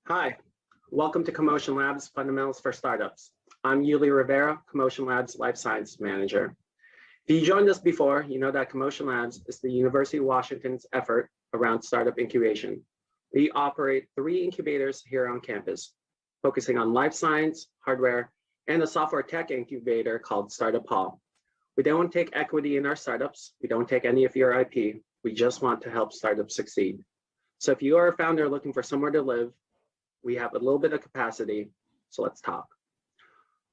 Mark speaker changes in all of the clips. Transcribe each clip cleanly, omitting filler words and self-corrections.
Speaker 1: Hi, welcome to Commotion Labs Fundamentals for Startups. I'm Yuli Rivera, Commotion Labs Life Sciences Manager. If you joined us before, you know that Commotion Labs is the University of Washington's effort around startup incubation. We operate 3 incubators here on campus, focusing on life science, hardware, and a software tech incubator called Startup Hall. We don't take equity in our startups. We don't take any of your IP. We just want to help startups succeed. So if you are a founder looking for somewhere to live, we have a little bit of capacity, so let's talk.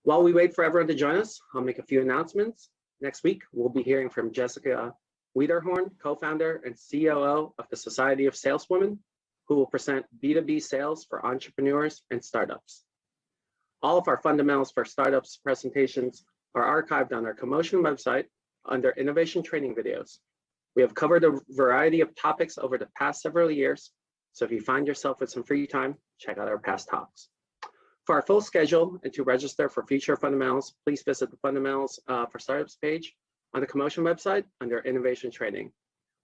Speaker 1: While we wait for everyone to join us, I'll make a few announcements. Next week, we'll be hearing from Jessica Wiederhorn, co-founder and COO of the Society of Saleswomen, who will present B2B sales for entrepreneurs and startups. All of our Fundamentals for Startups presentations are archived on our Commotion website under Innovation Training Videos. We have covered a variety of topics over the past several years, so if you find yourself with some free time, check out our past talks. For our full schedule and to register for future Fundamentals, please visit the Fundamentals for Startups page on the Commotion website under Innovation Training.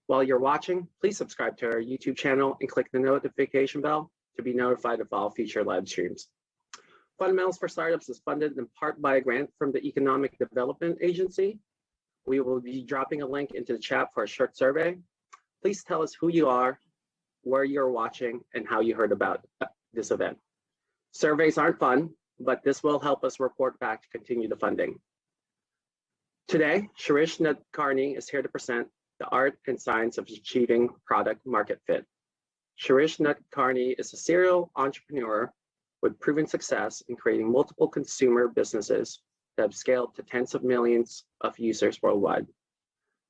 Speaker 1: While you're watching, please subscribe to our YouTube channel and click the notification bell to be notified of all future live streams. Fundamentals for Startups is funded in part by a grant from the Economic Development Agency. We will be dropping a link into the chat for a short survey. Please tell us who you are, where you're watching, and how you heard about this event. Surveys aren't fun, but this will help us report back to continue the funding. Today, Shirish Nadkarni is here to present the art and science of achieving product market fit. Shirish Nadkarni is a serial entrepreneur with proven success in creating multiple consumer businesses that have scaled to tens of millions of users worldwide.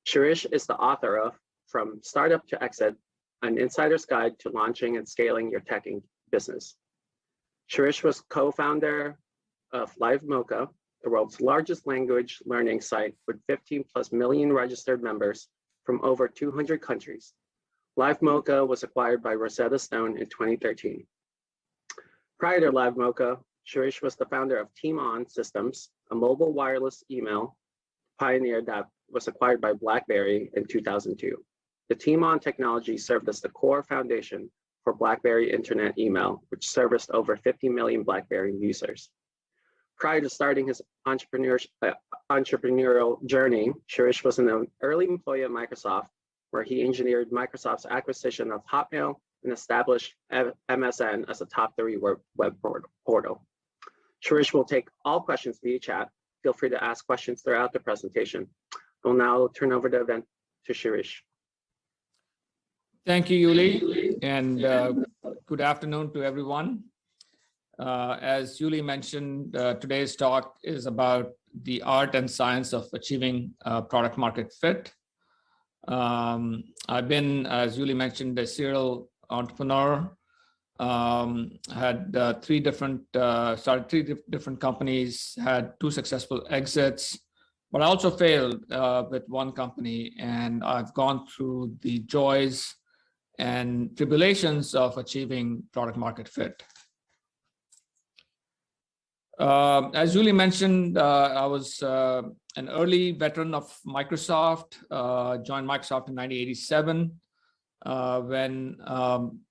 Speaker 1: Shirish is the author of From Startup to Exit, an insider's guide to launching and scaling your tech business. Shirish was co-founder of LiveMocha, the world's largest language learning site with 15+ million registered members from over 200 countries. LiveMocha was acquired by Rosetta Stone in 2013. Prior to LiveMocha, Shirish was the founder of Team On Systems, a mobile wireless email pioneer that was acquired by BlackBerry in 2002. The Team On technology served as the core foundation for BlackBerry Internet Email, which serviced over 50 million BlackBerry users. Prior to starting his entrepreneurial journey, Shirish was an early employee at Microsoft, where he engineered Microsoft's acquisition of Hotmail and established MSN as a top 3 web portal. Shirish will take all questions via chat. Feel free to ask questions throughout the presentation. I'll now turn over the event to Shirish.
Speaker 2: Thank you, Yuli, and good afternoon to everyone. As Yuli mentioned, today's talk is about the art and science of achieving product market fit. I've been, as Yuli mentioned, a serial entrepreneur. Started 3 different companies, had 2 successful exits, but I also failed with 1 company, and I've gone through the joys and tribulations of achieving product market fit. As Julie mentioned, I was an early veteran of Microsoft, joined Microsoft in 1987 when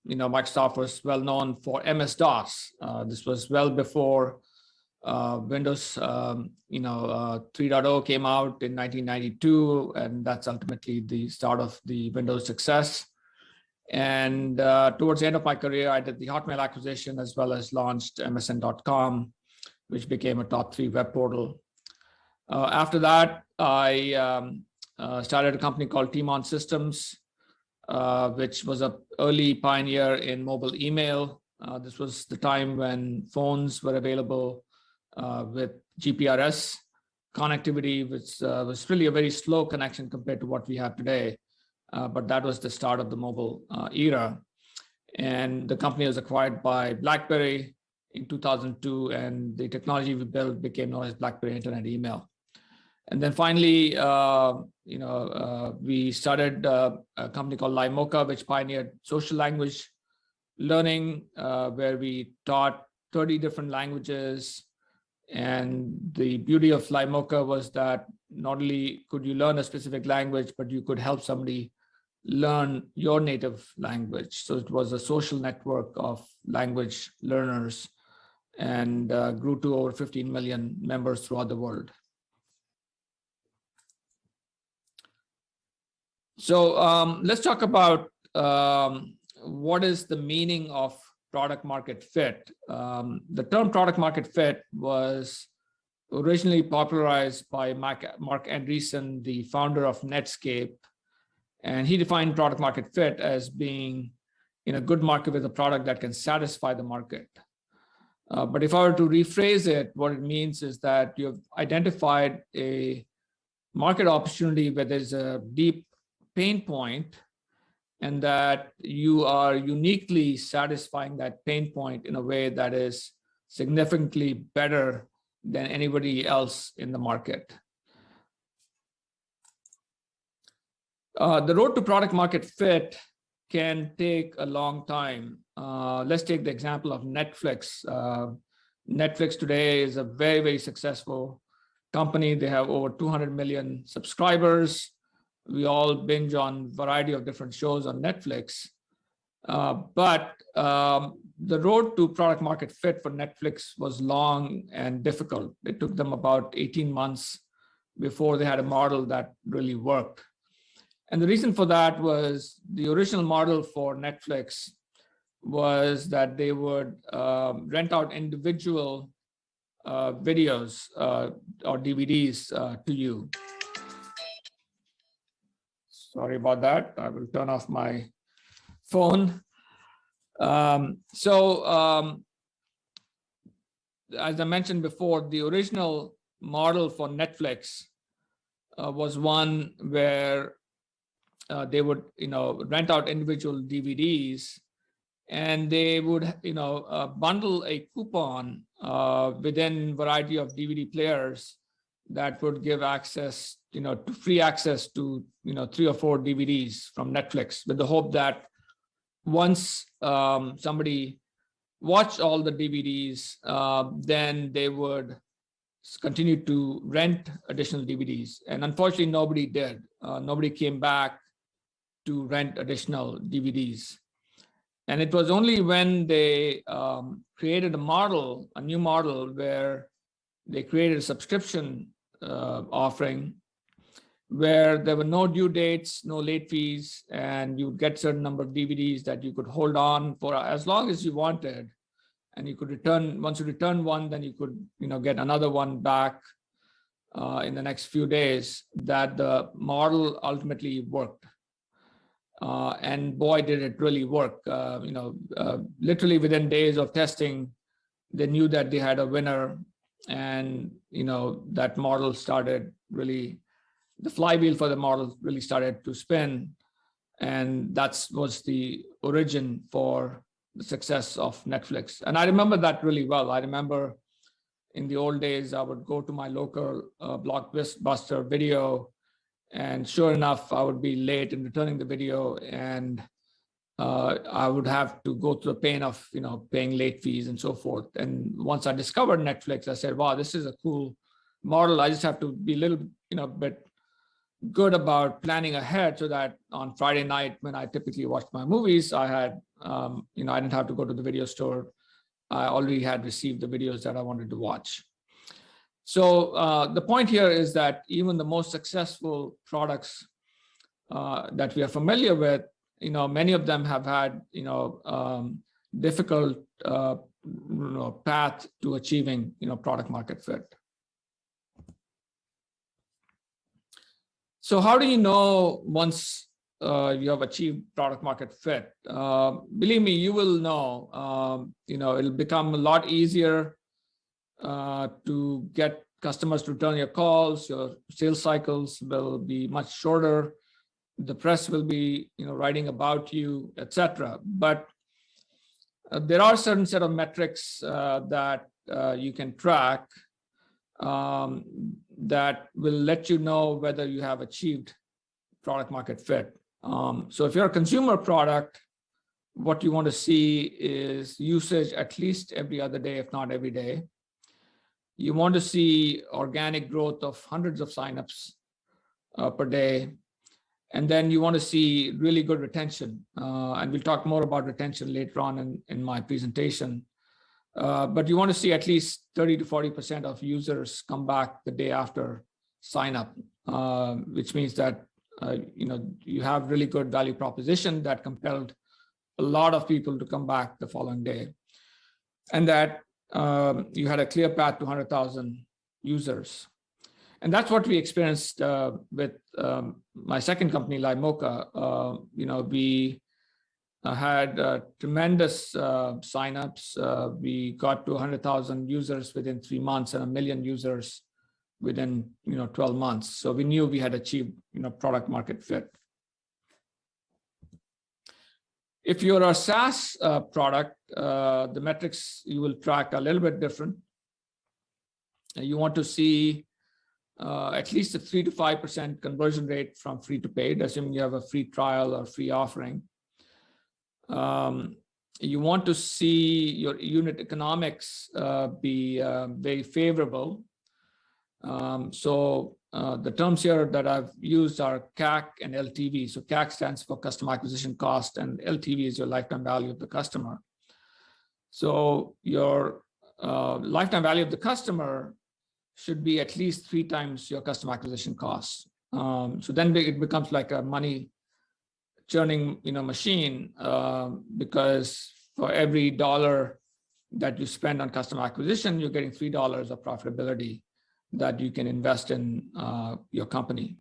Speaker 2: Microsoft was well known for MS-DOS. This was well before Windows 3.0 came out in 1992, and that's ultimately the start of the Windows success. And towards the end of my career, I did the Hotmail acquisition as well as launched MSN.com, which became a top 3 web portal. After that, I started a company called Team On Systems, which was an early pioneer in mobile email. This was the time when phones were available with GPRS connectivity, which was really a very slow connection compared to what we have today. But that was the start of the mobile era. And the company was acquired by BlackBerry in 2002, and the technology we built became known as BlackBerry Internet Email. And then finally, we started a company called LiveMocha, which pioneered social language learning, where we taught 30 different languages. And the beauty of LiveMocha was that not only could you learn a specific language, but you could help somebody learn your native language. So it was a social network of language learners and grew to over 15 million members throughout the world. So let's talk about what is the meaning of product market fit. The term product market fit was originally popularized by Mark Andreessen, the founder of Netscape. And he defined product market fit as being in a good market with a product that can satisfy the market. But if I were to rephrase it, what it means is that you've identified a market opportunity where there's a deep pain point, and that you are uniquely satisfying that pain point in a way that is significantly better than anybody else in the market. The road to product market fit can take a long time. Let's take the example of Netflix. Netflix today is a very, very successful company. They have over 200 million subscribers. We all binge on a variety of different shows on Netflix. But the road to product market fit for Netflix was long and difficult. It took them about 18 months before they had a model that really worked. And the reason for that was the original model for Netflix was that they would rent out individual videos or DVDs to you. Sorry about that. I will turn off my phone. As I mentioned before, the original model for Netflix was one where they would, rent out individual DVDs, and they would, bundle a coupon within a variety of DVD players that would give access, to free access to, 3 or 4 DVDs from Netflix, with the hope that once somebody watched all the DVDs, then they would continue to rent additional DVDs. And unfortunately, nobody did. Nobody came back to rent additional DVDs. And it was only when they created a new model where they created a subscription offering where there were no due dates, no late fees, and you get certain number of DVDs that you could hold on for as long as you wanted. And you could return, once you return one, then you could, get another one back in the next few days, that the model ultimately worked. And boy, did it really work. Literally within days of testing, they knew that they had a winner, and that model started really, the flywheel for the model really started to spin, and that was the origin for the success of Netflix. And I remember that really well. I remember in the old days, I would go to my local Blockbuster Video, and sure enough, I would be late in returning the video, and I would have to go through the pain of paying late fees and so forth. And once I discovered Netflix, I said, wow, this is a cool model. I just have to be a little bit good about planning ahead, so that on Friday night when I typically watched my movies, I had I didn't have to go to the video store. I already had received the videos that I wanted to watch. So the point here is that even the most successful products that we are familiar with, many of them have had difficult path to achieving product market fit. So how do you know once you have achieved product market fit? Believe me, you will know. It'll become a lot easier to get customers to return your calls. Your sales cycles will be much shorter. The press will be writing about you, etc. But there are certain set of metrics that you can track that will let you know whether you have achieved product market fit. So if you're a consumer product, what you want to see is usage at least every other day, if not every day. You want to see organic growth of hundreds of signups per day. And then you want to see really good retention. And we'll talk more about retention later on in my presentation. But you want to see at least 30 to 40% of users come back the day after sign up, which means that you have really good value proposition that compelled a lot of people to come back the following day, and that you had a clear path to 100,000 users. And that's what we experienced with my second company, LiveMocha. We had tremendous signups. We got to 100,000 users within 3 months and 1 million users within 12 months. So we knew we had achieved product market fit. If you're a SaaS product, the metrics you will track are a little bit different. You want to see at least a 3 to 5% conversion rate from free to paid, assuming you have a free trial or free offering. You want to see your unit economics be very favorable. The terms here that I've used are CAC and LTV. So CAC stands for customer acquisition cost, and LTV is your lifetime value of the customer. So your lifetime value of the customer should be at least 3 times your customer acquisition costs. So then it becomes like a money churning machine, because for every dollar that you spend on customer acquisition, you're getting $3 of profitability that you can invest in your company.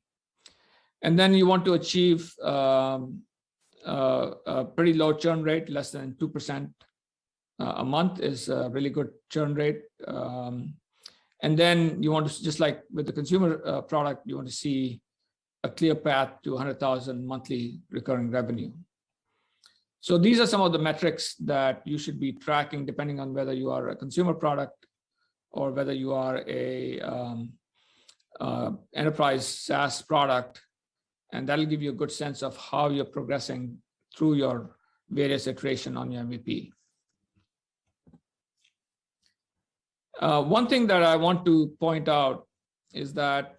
Speaker 2: And then you want to achieve a pretty low churn rate. Less than 2% a month is a really good churn rate. And then you want to, just like with the consumer product, you want to see a clear path to 100,000 monthly recurring revenue. So these are some of the metrics that you should be tracking depending on whether you are a consumer product or whether you are a enterprise SaaS product, and that'll give you a good sense of how you're progressing through your various iteration on your MVP. One thing that I want to point out is that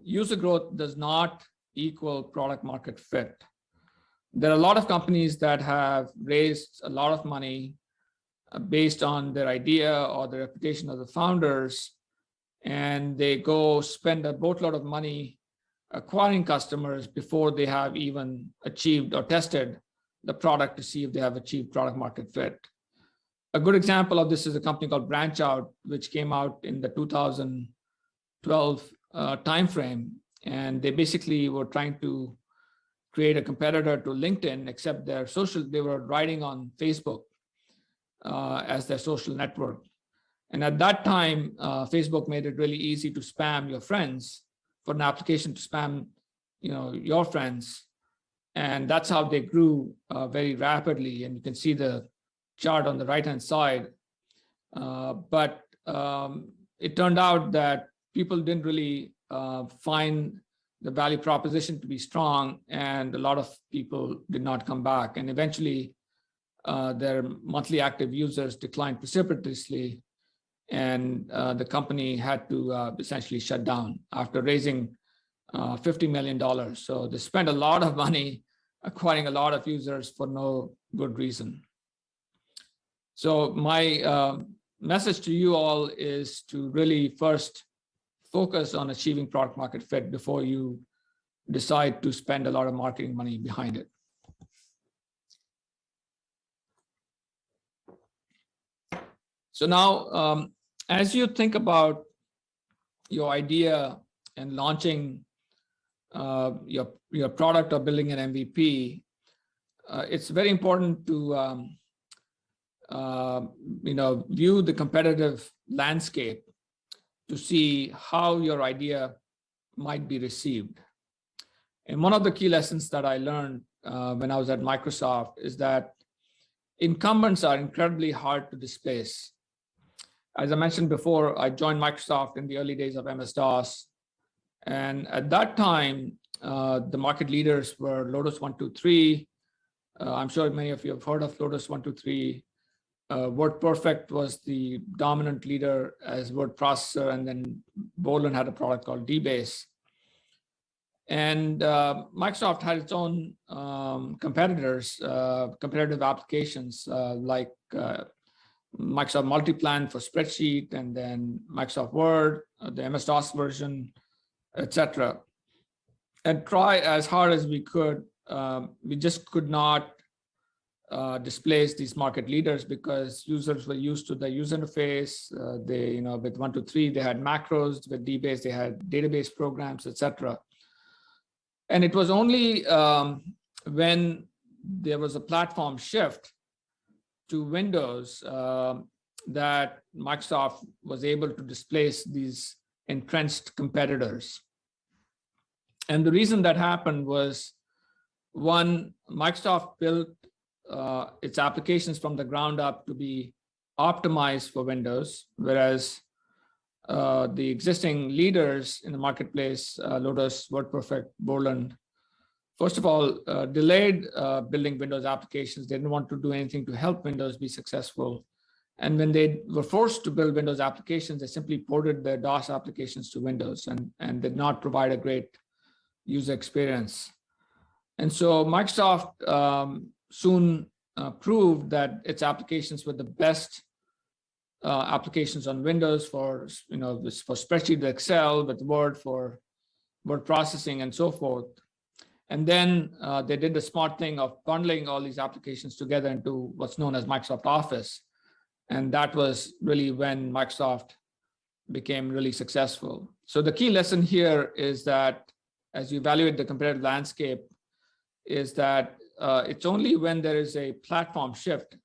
Speaker 2: user growth does not equal product market fit. There are a lot of companies that have raised a lot of money based on their idea or the reputation of the founders, and they go spend a boatload of money acquiring customers before they have even achieved or tested the product to see if they have achieved product market fit. A good example of this is a company called BranchOut, which came out in the 2012 timeframe, and they basically were trying to create a competitor to LinkedIn, except they were riding on Facebook as their social network. And at that time, Facebook made it really easy to spam your friends, for an application to spam your friends. And that's how they grew very rapidly. And you can see the chart on the right-hand side. But it turned out that people didn't really find the value proposition to be strong, and a lot of people did not come back. And eventually, their monthly active users declined precipitously, and the company had to essentially shut down after raising $50 million. So they spent a lot of money acquiring a lot of users for no good reason. So my message to you all is to really first focus on achieving product market fit before you decide to spend a lot of marketing money behind it. So now, as you think about your idea and launching your product or building an MVP, it's very important to view the competitive landscape to see how your idea might be received. And one of the key lessons that I learned when I was at Microsoft is that incumbents are incredibly hard to displace. As I mentioned before, I joined Microsoft in the early days of MS-DOS. And at that time, the market leaders were Lotus 1-2-3. I'm sure many of you have heard of Lotus 1-2-3. WordPerfect was the dominant leader as word processor, and then Bolin had a product called DBase. And Microsoft had its own competitors, competitive applications like Microsoft Multiplan for spreadsheet, and then Microsoft Word, the MS-DOS version, etc. And try as hard as we could, we just could not displace these market leaders because users were used to the user interface. They, with 1, 2, 3, they had macros. With DBase, they had database programs, etc. And it was only when there was a platform shift to Windows that Microsoft was able to displace these entrenched competitors. And the reason that happened was, one, Microsoft built its applications from the ground up to be optimized for Windows, whereas the existing leaders in the marketplace, Lotus, WordPerfect, Borland, first of all, delayed building Windows applications. They didn't want to do anything to help Windows be successful. And when they were forced to build Windows applications, they simply ported their DOS applications to Windows and did not provide a great user experience. And so Microsoft soon proved that its applications were the best applications on Windows for spreadsheet, Excel, with Word for word processing and so forth. And then they did the smart thing of bundling all these applications together into what's known as Microsoft Office. And that was really when Microsoft became really successful. So the key lesson here is that as you evaluate the competitive landscape, is that it's only when there is a platform shift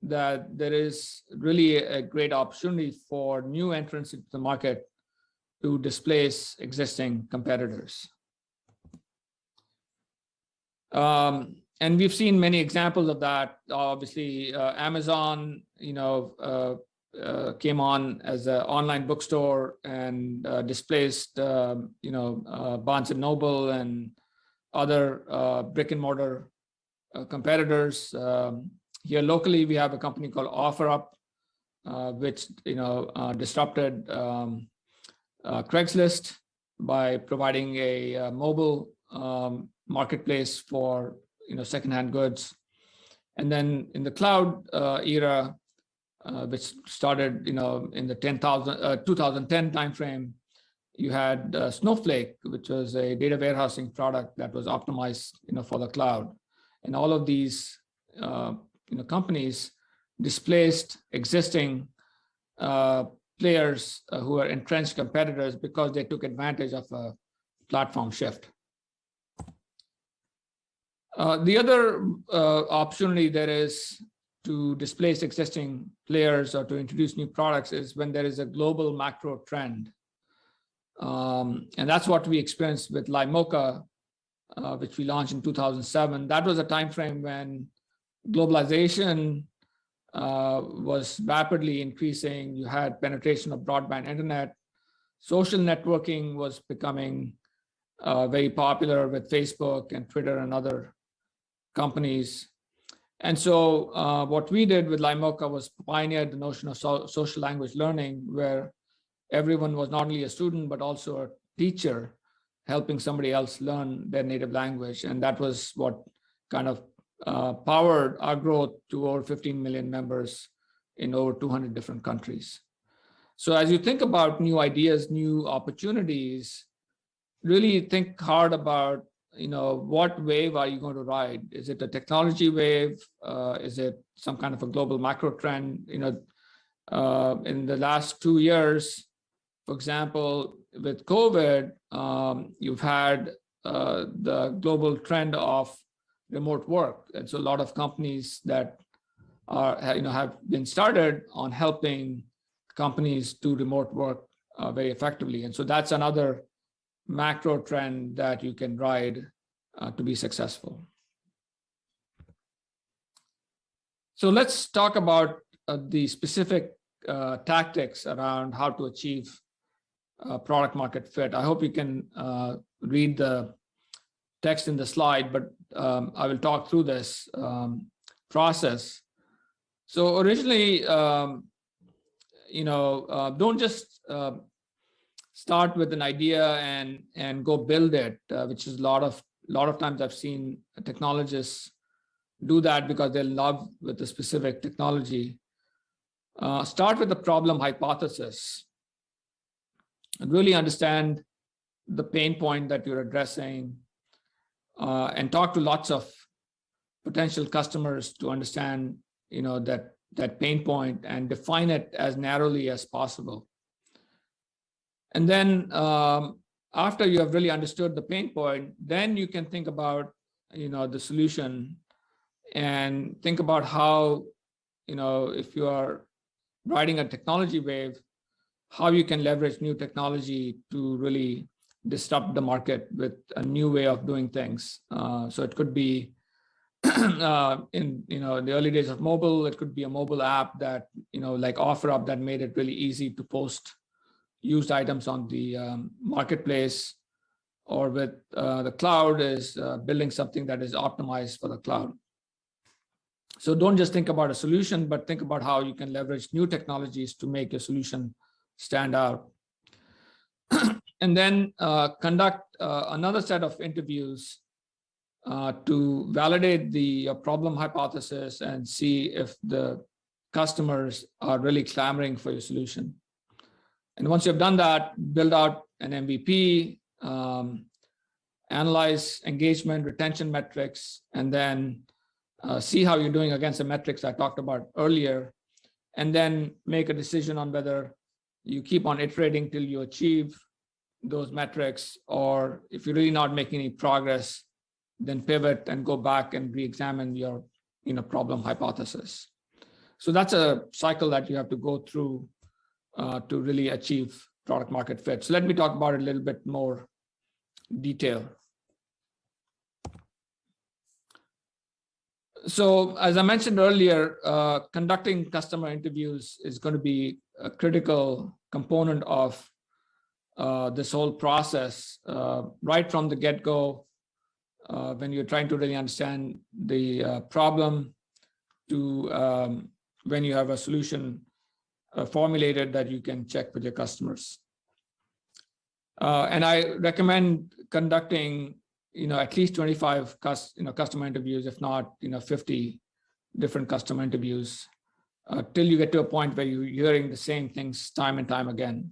Speaker 2: that there is really a great opportunity for new entrants into the market to displace existing competitors. And we've seen many examples of that. Obviously, Amazon, came on as an online bookstore and displaced, Barnes and Noble and other brick and mortar competitors. Here locally, we have a company called OfferUp, which disrupted Craigslist by providing a mobile marketplace for secondhand goods. And then in the cloud era, which started in the 2010 timeframe, you had Snowflake, which was a data warehousing product that was optimized for the cloud. And all of these companies displaced existing players who are entrenched competitors because they took advantage of a platform shift. The other opportunity there is to displace existing players or to introduce new products is when there is a global macro trend. And that's what we experienced with LimeMocha, which we launched in 2007. That was a time frame when globalization was rapidly increasing. You had penetration of broadband internet. Social networking was becoming very popular with Facebook and Twitter and other companies. And so what we did with LimeMocha was pioneer the notion of social language learning, where everyone was not only a student, but also a teacher helping somebody else learn their native language. And that was what kind of powered our growth to over 15 million members in over 200 different countries. So as you think about new ideas, new opportunities, really think hard about what wave are you going to ride? Is it a technology wave? Is it some kind of a global macro trend? In the last 2 years, for example, with COVID, you've had the global trend of remote work. And so a lot of companies that have been started on helping companies do remote work very effectively. And so that's another macro trend that you can ride to be successful. So let's talk about the specific tactics around how to achieve product market fit. I hope you can read the text in the slide, but I will talk through this process. So originally, don't just start with an idea and go build it, which is a lot of times I've seen technologists do that because they're in love with the specific technology. Start with the problem hypothesis and really understand the pain point that you're addressing, and talk to lots of potential customers to understand, that pain point and define it as narrowly as possible. And then after you have really understood the pain point, then you can think about, the solution, and think about how, if you are riding a technology wave, how you can leverage new technology to really disrupt the market with a new way of doing things. So it could be in the early days of mobile, it could be a mobile app that, like OfferUp, that made it really easy to post used items on the marketplace, or with the cloud is building something that is optimized for the cloud. So don't just think about a solution, but think about how you can leverage new technologies to make your solution stand out. And then conduct another set of interviews to validate the problem hypothesis and see if the customers are really clamoring for your solution. And once you've done that, build out an MVP, analyze engagement, retention metrics, and then see how you're doing against the metrics I talked about earlier, and then make a decision on whether you keep on iterating till you achieve those metrics, or if you're really not making any progress, then pivot and go back and re-examine your problem hypothesis. So that's a cycle that you have to go through to really achieve product market fit. So let me talk about it a little bit more detail. So as I mentioned earlier, conducting customer interviews is going to be a critical component of this whole process, right from the get-go, when you're trying to really understand the problem, to when you have a solution formulated that you can check with your customers. And I recommend conducting at least 25 customer interviews, if not 50 different customer interviews, till you get to a point where you're hearing the same things time and time again.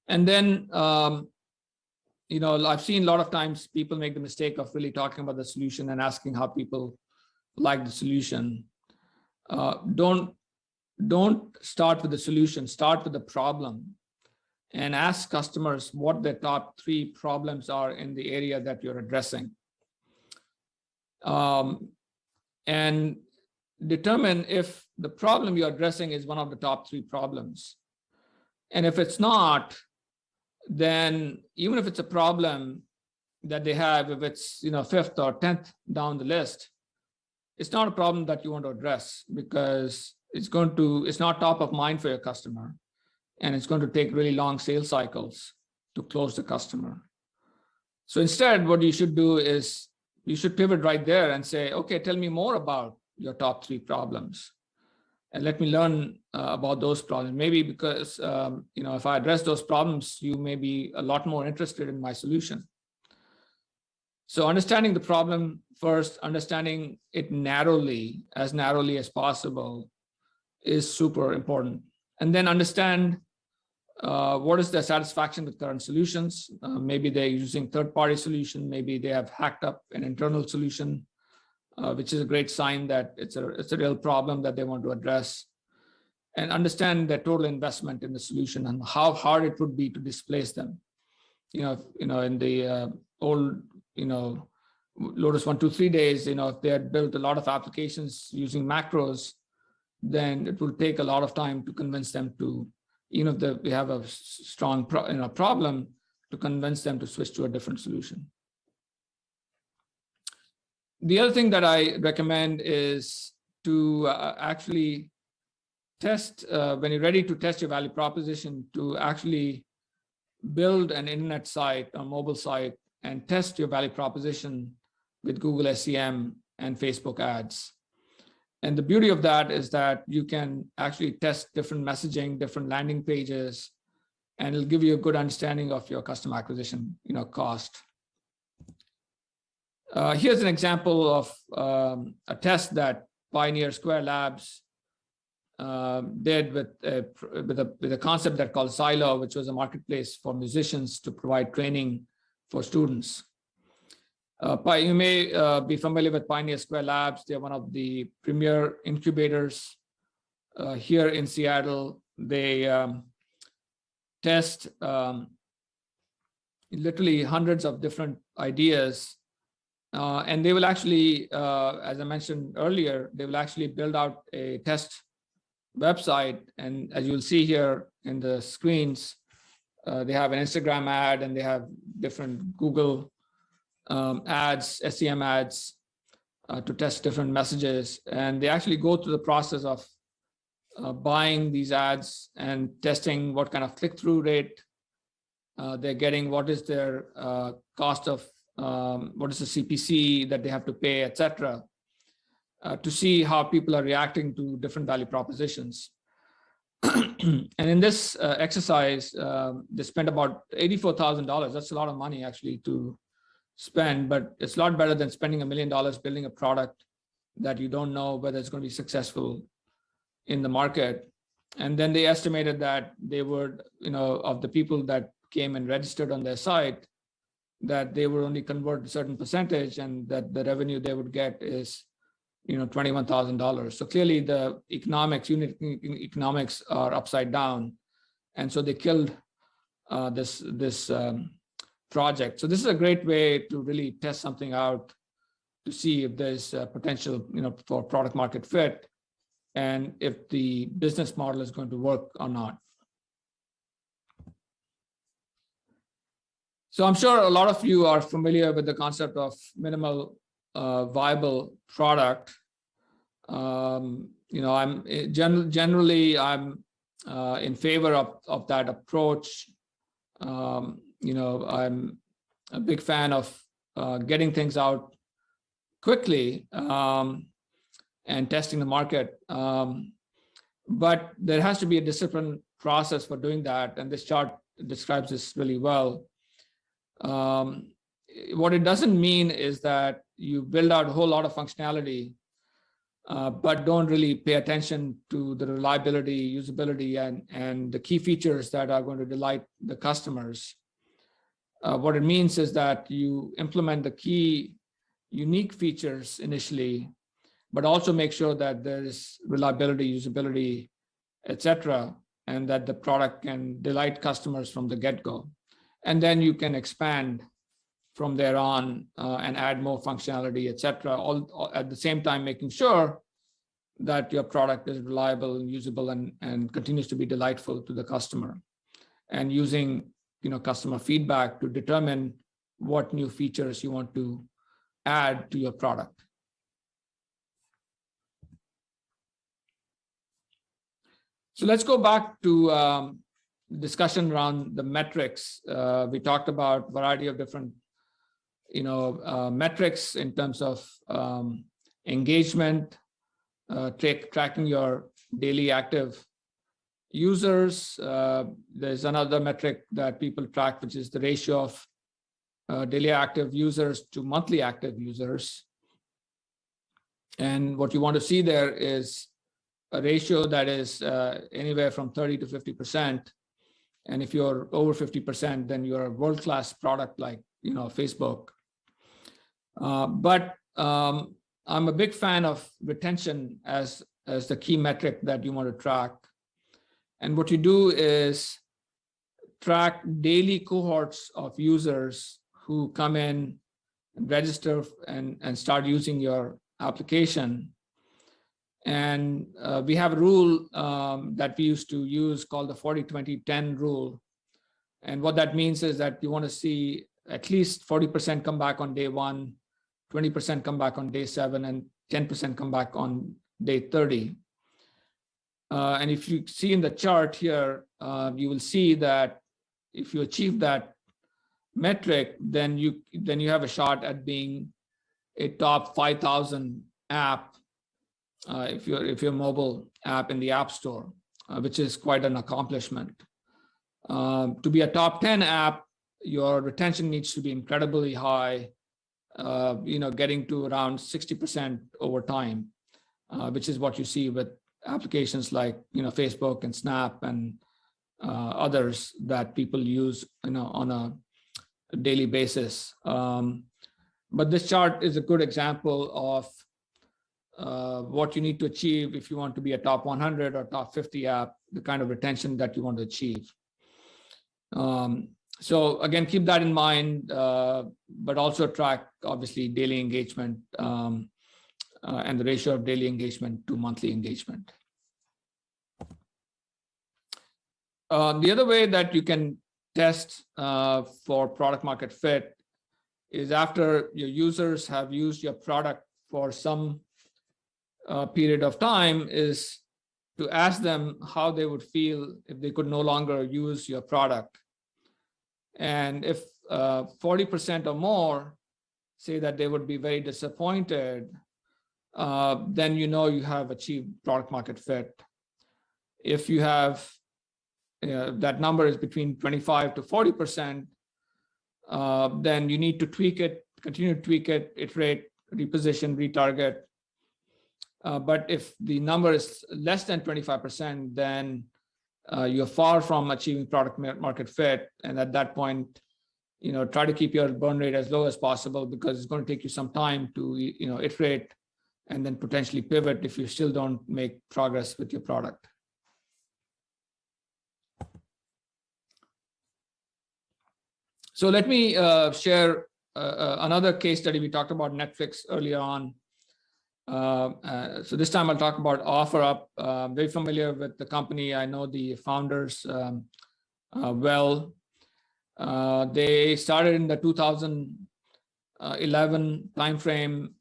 Speaker 2: And then I've seen a lot of times people make the mistake of really talking about the solution and asking how people like the solution. Don't start with the solution, start with the problem, and ask customers what their top 3 problems are in the area that you're addressing. And determine if the problem you're addressing is one of the top 3 problems. And if it's not, then even if it's a problem that they have, if it's 5th or 10th down the list, it's not a problem that you want to address, because it's not top of mind for your customer, and it's going to take really long sales cycles to close the customer. So instead, what you should do is you should pivot right there and say, okay, tell me more about your top 3 problems, and let me learn about those problems. Maybe because if I address those problems, you may be a lot more interested in my solution. So understanding the problem first, understanding it narrowly as possible, is super important. And then understand what is their satisfaction with current solutions. Maybe they're using third-party solution. Maybe they have hacked up an internal solution, which is a great sign that it's a real problem that they want to address. And understand their total investment in the solution and how hard it would be to displace them. In the old Lotus 1-2-3 days, if they had built a lot of applications using macros, then it will take a lot of time to convince them to, even if we have a strong problem, to convince them to switch to a different solution. The other thing that I recommend is to actually test, when you're ready to test your value proposition, to actually build an internet site, a mobile site, and test your value proposition with Google SEM and Facebook ads. And the beauty of that is that you can actually test different messaging, different landing pages, and it'll give you a good understanding of your customer acquisition, cost. Here's an example of a test that Pioneer Square Labs did with a concept that called Silo, which was a marketplace for musicians to provide training for students. You may be familiar with Pioneer Square Labs. They're one of the premier incubators here in Seattle. They test literally hundreds of different ideas. And they will actually, as I mentioned earlier, they will actually build out a test website. And as you'll see here in the screens, they have an Instagram ad and they have different Google ads, SEM ads to test different messages. And they actually go through the process of buying these ads and testing what kind of click-through rate they're getting, what is their cost of, what is the CPC that they have to pay, etc., to see how people are reacting to different value propositions. And in this exercise, they spent about $84,000. That's a lot of money actually to spend, but it's a lot better than spending $1 million building a product that you don't know whether it's going to be successful in the market. And then they estimated that they would, of the people that came and registered on their site, that they would only convert a certain percentage, and that the revenue they would get is, $21,000. So clearly the unit economics are upside down. And so they killed this project. So this is a great way to really test something out to see if there's potential, for product market fit and if the business model is going to work or not. So I'm sure a lot of you are familiar with the concept of minimal viable product. I'm generally in favor of that approach. I'm a big fan of getting things out quickly and testing the market. But there has to be a disciplined process for doing that, and this chart describes this really well. What it doesn't mean is that you build out a whole lot of functionality, but don't really pay attention to the reliability, usability, and the key features that are going to delight the customers. What it means is that you implement the key unique features initially, but also make sure that there is reliability, usability, etc., and that the product can delight customers from the get-go. And then you can expand from there on and add more functionality, etc., all at the same time making sure that your product is reliable and usable and continues to be delightful to the customer, and using customer feedback to determine what new features you want to add to your product. So let's go back to discussion around the metrics. We talked about a variety of different metrics in terms of engagement, tracking your daily active users. There's another metric that people track, which is the ratio of daily active users to monthly active users. And what you want to see there is a ratio that is anywhere from 30 to 50%. And if you're over 50%, then you're a world-class product like Facebook. But I'm a big fan of retention as the key metric that you want to track. And what you do is track daily cohorts of users who come in and register and start using your application. And we have a rule that we used to use called the 40-20-10 rule. And what that means is that you want to see at least 40% come back on day 1, 20% come back on day 7, and 10% come back on day 30. And if you see in the chart here, you will see that if you achieve that metric, then you have a shot at being a top 5,000 app if you're a mobile app in the App Store, which is quite an accomplishment. To be a top 10 app, your retention needs to be incredibly high, getting to around 60% over time, which is what you see with applications like Facebook and Snap and others that people use on a daily basis. But this chart is a good example of what you need to achieve if you want to be a top 100 or top 50 app, the kind of retention that you want to achieve. So again, keep that in mind, but also track obviously daily engagement and the ratio of daily engagement to monthly engagement. The other way that you can test for product market fit is after your users have used your product for some period of time, is to ask them how they would feel if they could no longer use your product. And if 40% or more say that they would be very disappointed, then you have achieved product market fit. If you have that number is between 25 to 40%, then you need to tweak it, continue to tweak it, iterate, reposition, retarget. But if the number is less than 25%, then you're far from achieving product market fit. And at that point, try to keep your burn rate as low as possible, because it's going to take you some time to iterate and then potentially pivot if you still don't make progress with your product. So let me share another case study. We talked about Netflix earlier on. So this time I'll talk about OfferUp. Very familiar with the company. I know the founders well. They started in the 2011 timeframe,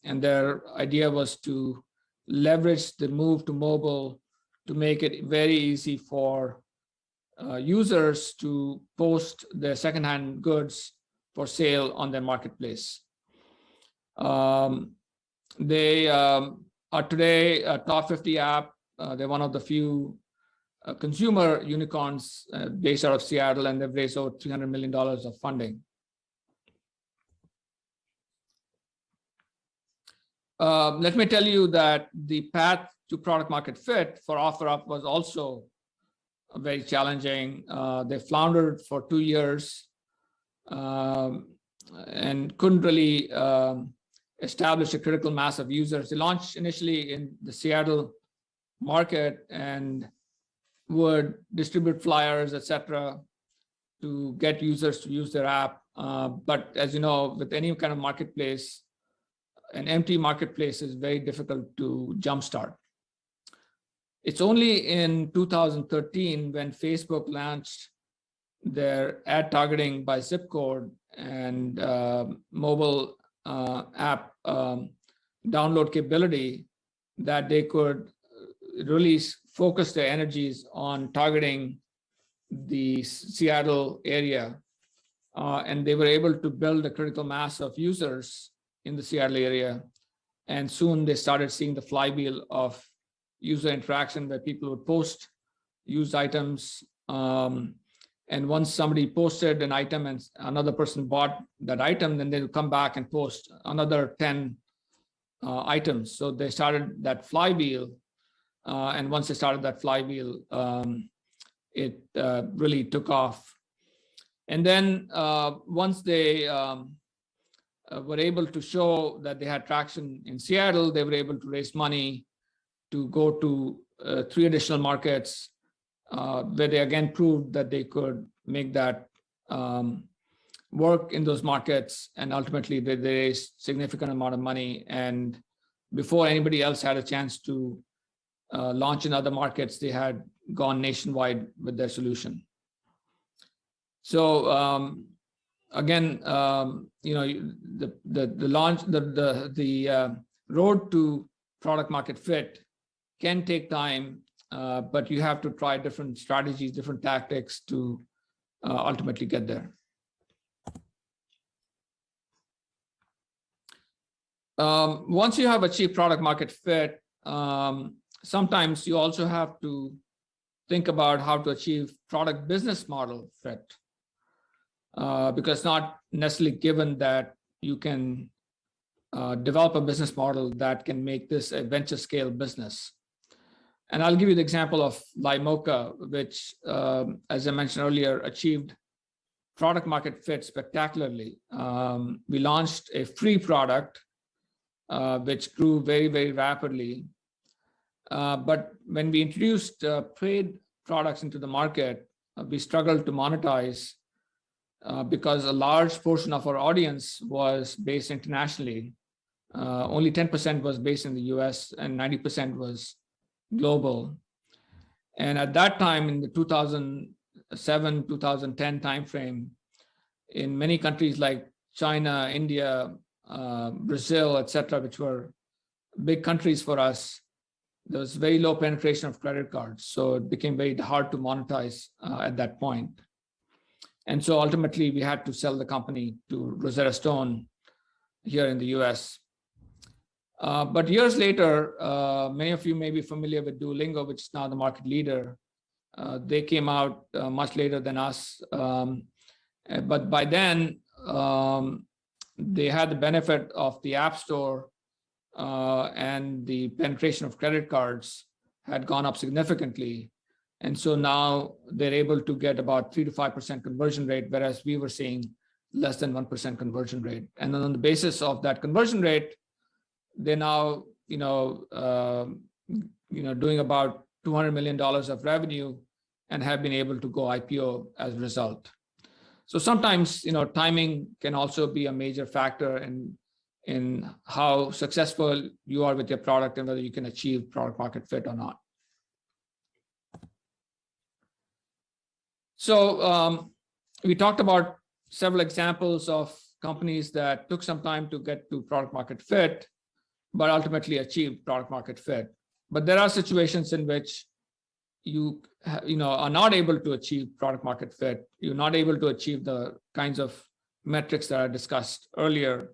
Speaker 2: and their idea was to leverage the move to mobile to make it very easy for users to post their secondhand goods for sale on their marketplace. They are today a top 50 app. They're one of the few consumer unicorns based out of Seattle, and they've raised over $300 million of funding. Let me tell you that the path to product market fit for OfferUp was also very challenging. They floundered for 2 years and couldn't really establish a critical mass of users. They launched initially in the Seattle market and would distribute flyers, etc., to get users to use their app. But as you know, with any kind of marketplace, an empty marketplace is very difficult to jumpstart. It's only in 2013 when Facebook launched their ad targeting by zip code and mobile app download capability that they could really focus their energies on targeting the Seattle area. And they were able to build a critical mass of users in the Seattle area. And soon they started seeing the flywheel of user interaction where people would post used items. And once somebody posted an item and another person bought that item, then they'll come back and post another 10 items. So they started that flywheel. And once they started that flywheel, it really took off. And then once they were able to show that they had traction in Seattle, they were able to raise money to go to 3 additional markets where they again proved that they could make that work in those markets. And ultimately they raised significant amount of money. And before anybody else had a chance to launch in other markets, they had gone nationwide with their solution. So again, the road to product market fit can take time, but you have to try different strategies, different tactics to ultimately get there. Once you have achieved product market fit, sometimes you also have to think about how to achieve product business model fit, because it's not necessarily given that you can develop a business model that can make this a venture scale business. And I'll give you the example of Limoca, which, as I mentioned earlier, achieved product market fit spectacularly. We launched a free product, which grew very, very rapidly. But when we introduced paid products into the market, we struggled to monetize because a large portion of our audience was based internationally. Only 10% was based in the US and 90% was global. And at that time, in the 2007, 2010 timeframe, in many countries like China, India, Brazil, etc., which were big countries for us, there was very low penetration of credit cards. So it became very hard to monetize at that point. And so ultimately, we had to sell the company to Rosetta Stone here in the US. But years later, many of you may be familiar with Duolingo, which is now the market leader. They came out much later than us. But by then, they had the benefit of the App Store, and the penetration of credit cards had gone up significantly. And so now they're able to get about 3 to 5% conversion rate, whereas we were seeing less than 1% conversion rate. And then on the basis of that conversion rate, they're now, doing about $200 million of revenue and have been able to go IPO as a result. So sometimes, timing can also be a major factor in how successful you are with your product and whether you can achieve product market fit or not. So we talked about several examples of companies that took some time to get to product market fit, but ultimately achieved product market fit. But there are situations in which you are not able to achieve product market fit. You're not able to achieve the kinds of metrics that I discussed earlier.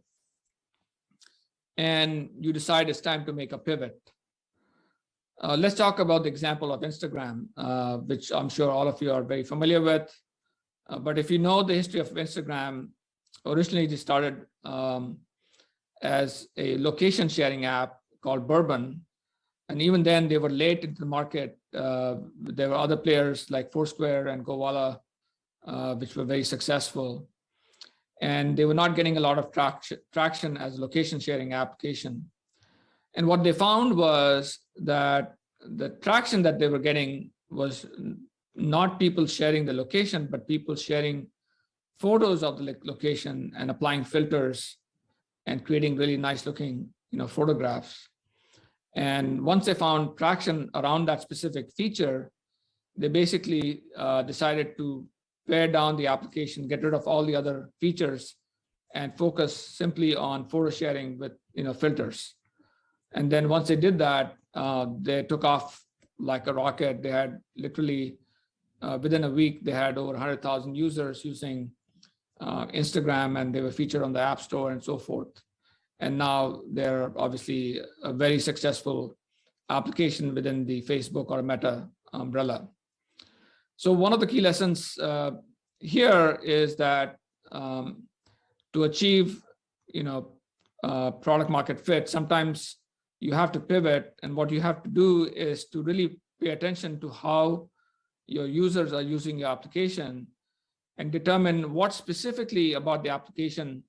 Speaker 2: And you decide it's time to make a pivot. Let's talk about the example of Instagram, which I'm sure all of you are very familiar with. But if you know the history of Instagram, originally it started as a location sharing app called Bourbon. And even then they were late into the market. There were other players like Foursquare and GoVala, which were very successful. And they were not getting a lot of traction as a location sharing application. And what they found was that the traction that they were getting was not people sharing the location, but people sharing photos of the location and applying filters and creating really nice looking, photographs. And once they found traction around that specific feature, they basically decided to pare down the application, get rid of all the other features, and focus simply on photo sharing with filters. And then once they did that, they took off like a rocket. They had literally within a week, they had over 100,000 users using Instagram, and they were featured on the App Store and so forth. And now they're obviously a very successful application within the Facebook or Meta umbrella. So one of the key lessons here is that to achieve, product market fit, sometimes you have to pivot, and what you have to do is to really pay attention to how your users are using your application and determine what specifically about the application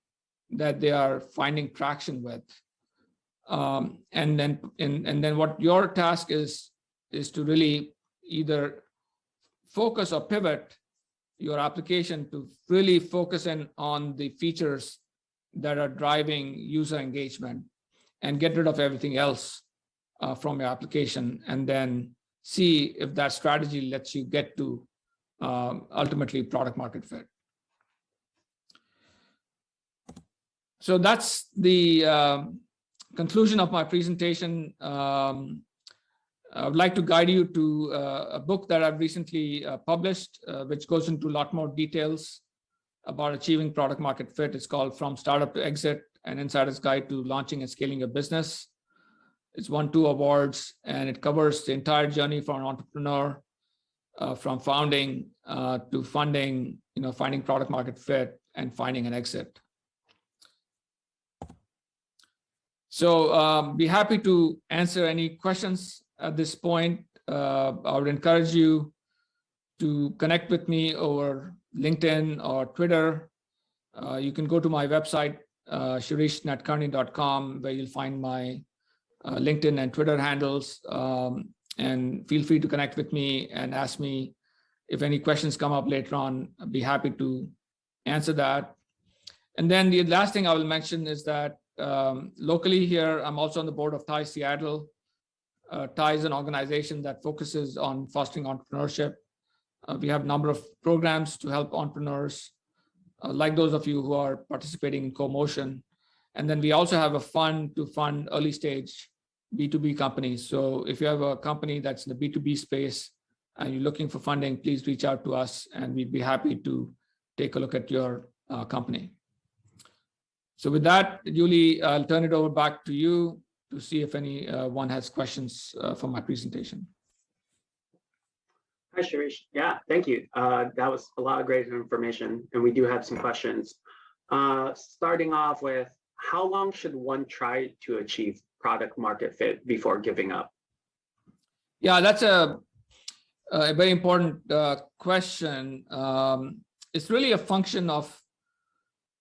Speaker 2: that they are finding traction with. And then what your task is to really either focus or pivot your application to really focus in on the features that are driving user engagement and get rid of everything else from your application, and then see if that strategy lets you get to ultimately product market fit. So that's the conclusion of my presentation. I would like to guide you to a book that I've recently published, which goes into a lot more details about achieving product market fit. It's called From Startup to Exit: An Insider's Guide to Launching and Scaling a Business. It's won 2 awards, and it covers the entire journey for an entrepreneur from founding to funding, finding product market fit and finding an exit. So be happy to answer any questions at this point. I would encourage you to connect with me over LinkedIn or Twitter. You can go to my website, shirishnadkarni.com, where you'll find my LinkedIn and Twitter handles. And feel free to connect with me and ask me if any questions come up later on. I'd be happy to answer that. And then the last thing I will mention is that locally here, I'm also on the board of TIE Seattle. TIE is an organization that focuses on fostering entrepreneurship. We have a number of programs to help entrepreneurs, like those of you who are participating in CoMotion. And then we also have a fund to fund early stage B2B companies. So if you have a company that's in the B2B space and you're looking for funding, please reach out to us and we'd be happy to take a look at your company. So with that, Julie, I'll turn it over back to you to see if anyone has questions for my presentation.
Speaker 1: Hi, Shirish. Yeah, thank you. That was a lot of great information, and we do have some questions. Starting off with, how long should one try to achieve product market fit before giving up?
Speaker 2: Yeah, that's a very important question. It's really a function of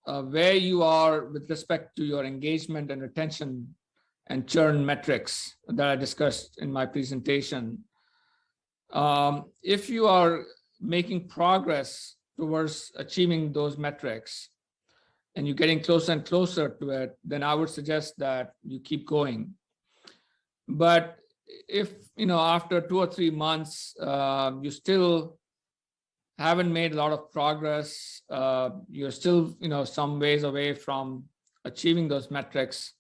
Speaker 2: where you are with respect to your engagement and retention and churn metrics that I discussed in my presentation. If you are making progress towards achieving those metrics and you're getting closer and closer to it, then I would suggest that you keep going. But if, after 2 or 3 months, you still haven't made a lot of progress, you're still, some ways away from achieving those metrics,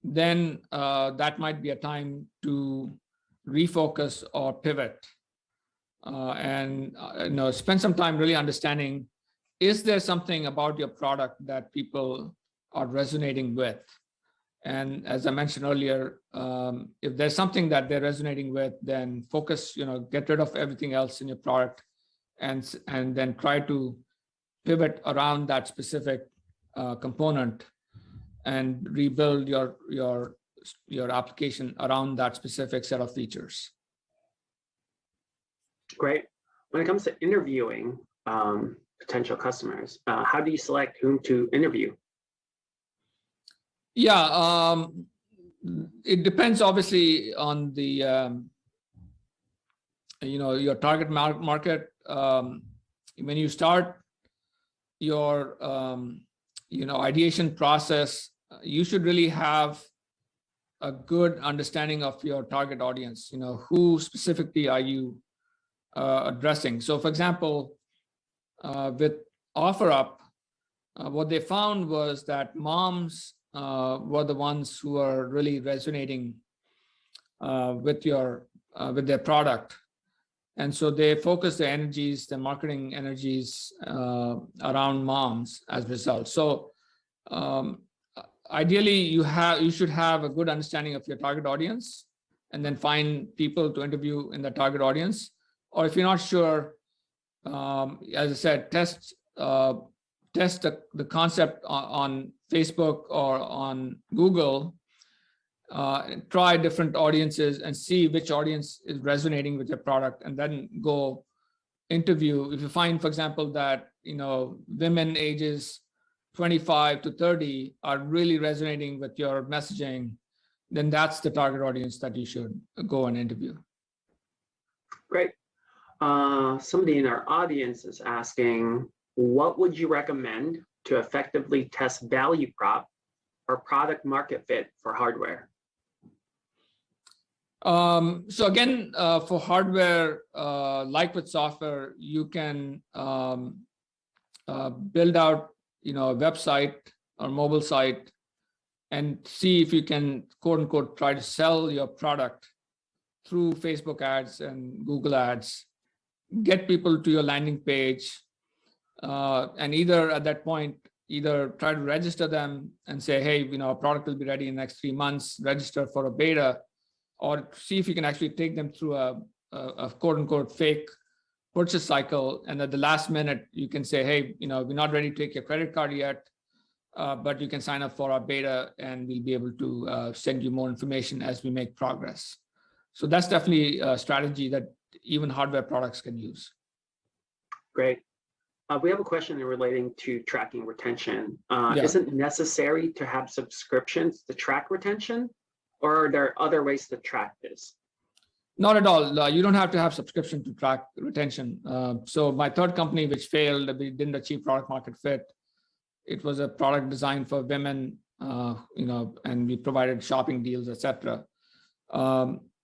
Speaker 2: then that might be a time to refocus or pivot and spend some time really understanding, is there something about your product that people are resonating with? And as I mentioned earlier, if there's something that they're resonating with, then focus, get rid of everything else in your product and then try to pivot around that specific component and rebuild your application around that specific set of features.
Speaker 1: Great. When it comes to interviewing potential customers, how do you select whom to interview?
Speaker 2: Yeah, it depends obviously on the your target market. When you start your ideation process, you should really have a good understanding of your target audience. Who specifically are you addressing? So for example, with OfferUp, what they found was that moms were the ones who are really resonating with their product. And so they focus their energies, their marketing energies around moms as a result. So ideally, you should have a good understanding of your target audience and then find people to interview in the target audience. Or if you're not sure, as I said, test the concept on Facebook or on Google, try different audiences and see which audience is resonating with your product, and then go interview. If you find, for example, that women ages 25 to 30 are really resonating with your messaging, then that's the target audience that you should go and interview.
Speaker 1: Great. Somebody in our audience is asking, what would you recommend to effectively test value prop or product market fit for hardware?
Speaker 2: So again, for hardware, like with software, you can build out a website or mobile site and see if you can, quote unquote, try to sell your product through Facebook ads and Google ads, get people to your landing page, and either at that point, either try to register them and say, hey, our product will be ready in the next 3 months, register for a beta, or see if you can actually take them through a quote unquote fake purchase cycle, and at the last minute, you can say, hey, we're not ready to take your credit card yet, but you can sign up for our beta and we'll be able to send you more information as we make progress. So that's definitely a strategy that even hardware products can use.
Speaker 1: Great. We have a question relating to tracking retention.
Speaker 2: Yeah.
Speaker 1: Is it necessary to have subscriptions to track retention, or are there other ways to track this?
Speaker 2: Not at all. You don't have to have subscription to track retention. So my third company, which failed, we didn't achieve product market fit. It was a product designed for women, and we provided shopping deals, etc.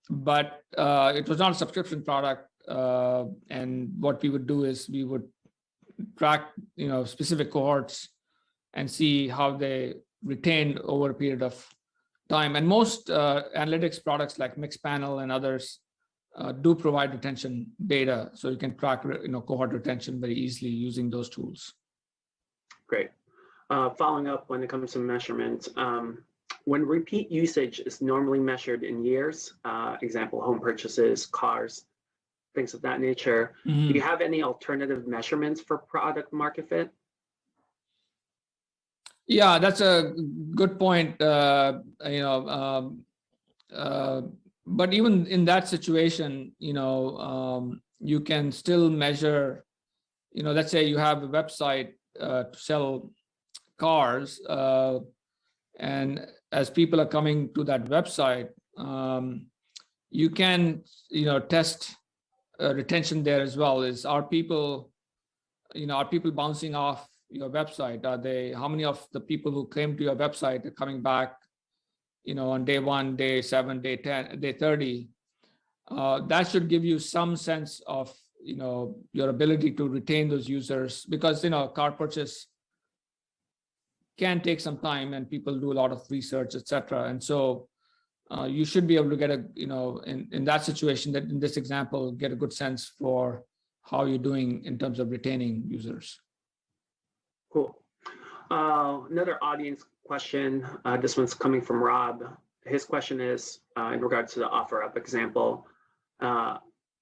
Speaker 2: But it was not a subscription product. And what we would do is we would track, specific cohorts and see how they retained over a period of time. And most analytics products like Mixpanel and others do provide retention data, so you can track, cohort retention very easily using those tools.
Speaker 1: Great. Following up when it comes to measurements, when repeat usage is normally measured in years, example, home purchases, cars, things of that nature, do you have any alternative measurements for product market fit?
Speaker 2: Yeah, that's a good point. But even in that situation, you can still measure, let's say you have a website to sell cars, and as people are coming to that website, you can, test retention there as well. Are people bouncing off your website? How many of the people who came to your website are coming back, on day 1, day 7, day 10, day 30? That should give you some sense of, your ability to retain those users, because, car purchase can take some time and people do a lot of research, etc. And so you should be able to get in that situation, that in this example, get a good sense for how you're doing in terms of retaining users.
Speaker 1: Cool. Another audience question. This one's coming from Rob. His question is in regards to the OfferUp example.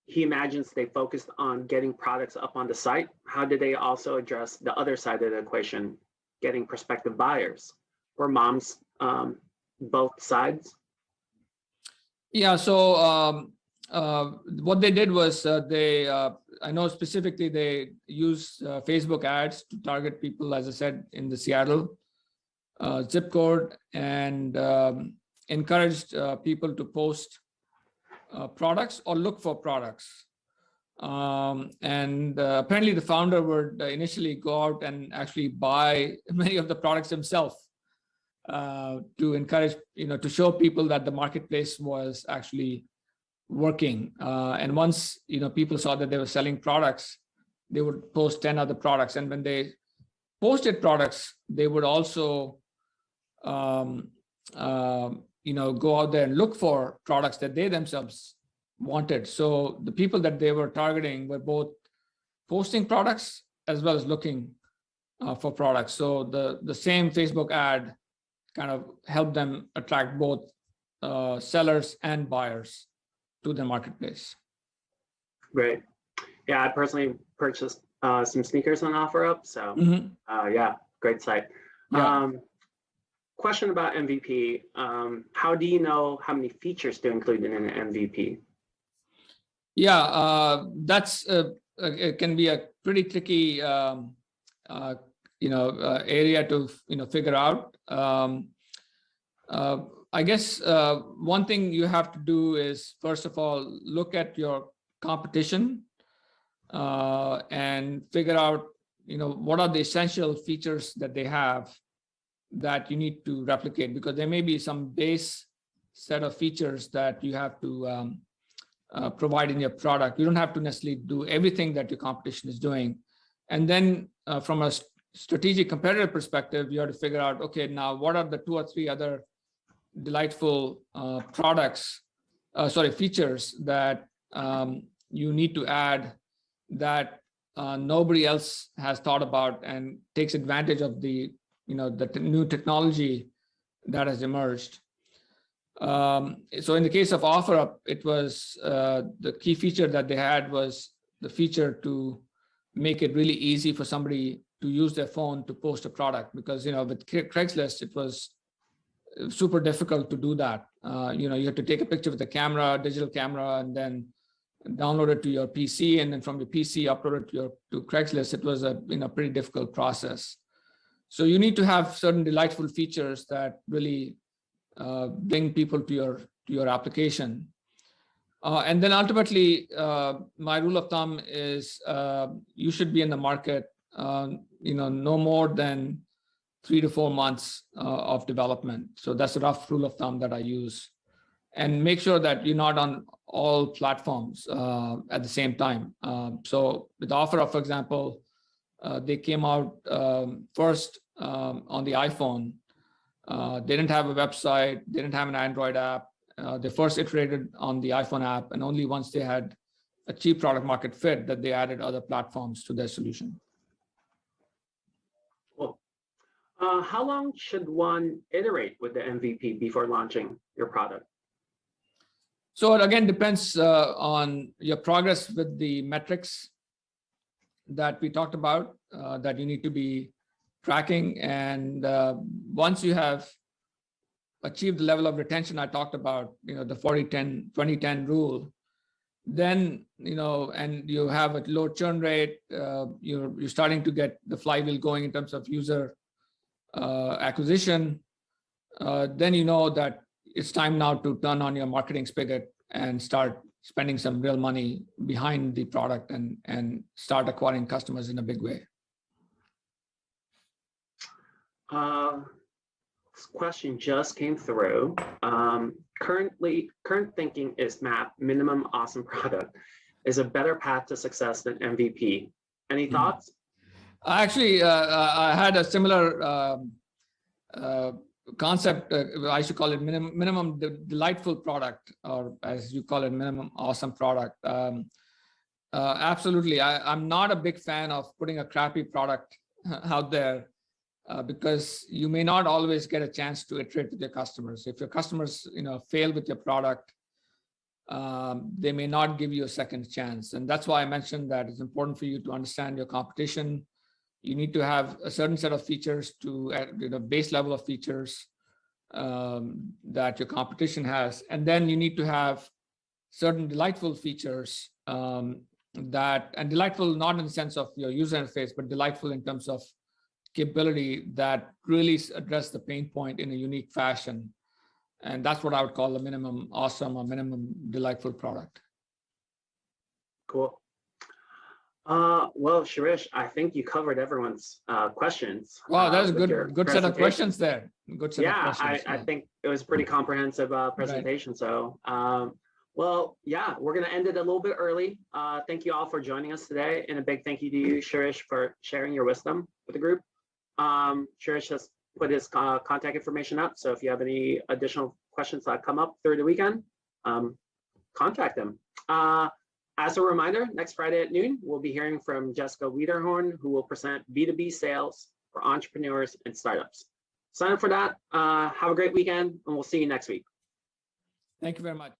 Speaker 1: He imagines they focused on getting products up on the site. How did they also address the other side of the equation, getting prospective buyers? Were moms both sides?
Speaker 2: Yeah, so what they did was I know specifically they use Facebook ads to target people, as I said, in the Seattle zip code, and encouraged people to post products or look for products. And apparently the founder would initially go out and actually buy many of the products himself to encourage, to show people that the marketplace was actually working. And once, people saw that they were selling products, they would post 10 other products. And when they posted products, they would also, go out there and look for products that they themselves wanted. So the people that they were targeting were both posting products as well as looking for products. So the same Facebook ad kind of helped them attract both sellers and buyers to the marketplace.
Speaker 1: Great. Yeah, I personally purchased some sneakers on OfferUp. So yeah, great site.
Speaker 2: Yeah.
Speaker 1: Question about MVP. How do you know how many features to include in an MVP?
Speaker 2: Yeah, that's it can be a pretty tricky area to figure out. I guess one thing you have to do is, first of all, look at your competition and figure out what are the essential features that they have that you need to replicate, because there may be some base set of features that you have to provide in your product. You don't have to necessarily do everything that your competition is doing. And then from a strategic competitive perspective, you have to figure out, okay, now what are the 2 or 3 other delightful features that you need to add that nobody else has thought about and takes advantage of the new technology that has emerged. So in the case of OfferUp, it was the key feature that they had was the feature to make it really easy for somebody to use their phone to post a product, because with Craigslist it was super difficult to do that. You had to take a picture with a camera, digital camera, and then download it to your PC, and then from your PC upload it to Craigslist. It was a pretty difficult process. So you need to have certain delightful features that really bring people to your application. And then ultimately, my rule of thumb is you should be in the market, no more than 3 to 4 months of development. So that's a rough rule of thumb that I use. And make sure that you're not on all platforms at the same time. So with OfferUp, for example, they came out first on the iPhone. They didn't have a website, they didn't have an Android app. They first iterated on the iPhone app, and only once they had a cheap product market fit that they added other platforms to their solution.
Speaker 1: Cool. How long should one iterate with the MVP before launching your product?
Speaker 2: So it again depends on your progress with the metrics that we talked about that you need to be tracking. And once you have achieved the level of retention I talked about, the 40-10-20-10 rule, then, and you have a low churn rate, you're starting to get the flywheel going in terms of user acquisition, then you know that it's time now to turn on your marketing spigot and start spending some real money behind the product and start acquiring customers in a big way.
Speaker 1: This question just came through. Current thinking is MAP, minimum awesome product, is a better path to success than MVP. Any thoughts?
Speaker 2: Actually, I had a similar concept. I should call it minimum delightful product, or as you call it, minimum awesome product. Absolutely. I'm not a big fan of putting a crappy product out there because you may not always get a chance to iterate with your customers. If your customers, fail with your product, they may not give you a second chance. And that's why I mentioned that it's important for you to understand your competition. You need to have a certain set of features to, base level of features that your competition has. And then you need to have certain delightful features and delightful not in the sense of your user interface, but delightful in terms of capability that really address the pain point in a unique fashion. And that's what I would call a minimum awesome or minimum delightful product.
Speaker 1: Cool. Well, Shirish, I think you covered everyone's questions.
Speaker 2: Wow, that was good set of questions there. Good set of questions.
Speaker 1: I think it was a pretty comprehensive presentation. Right. So, well, yeah, we're going to end it a little bit early. Thank you all for joining us today. And a big thank you to you, Shirish, for sharing your wisdom with the group. Shirish has put his contact information up. So if you have any additional questions that come up through the weekend, contact them. As a reminder, next Friday at noon, we'll be hearing from Jessica Wiederhorn, who will present B2B sales for entrepreneurs and startups. Sign up for that. Have a great weekend, and we'll see you next week.
Speaker 2: Thank you very much.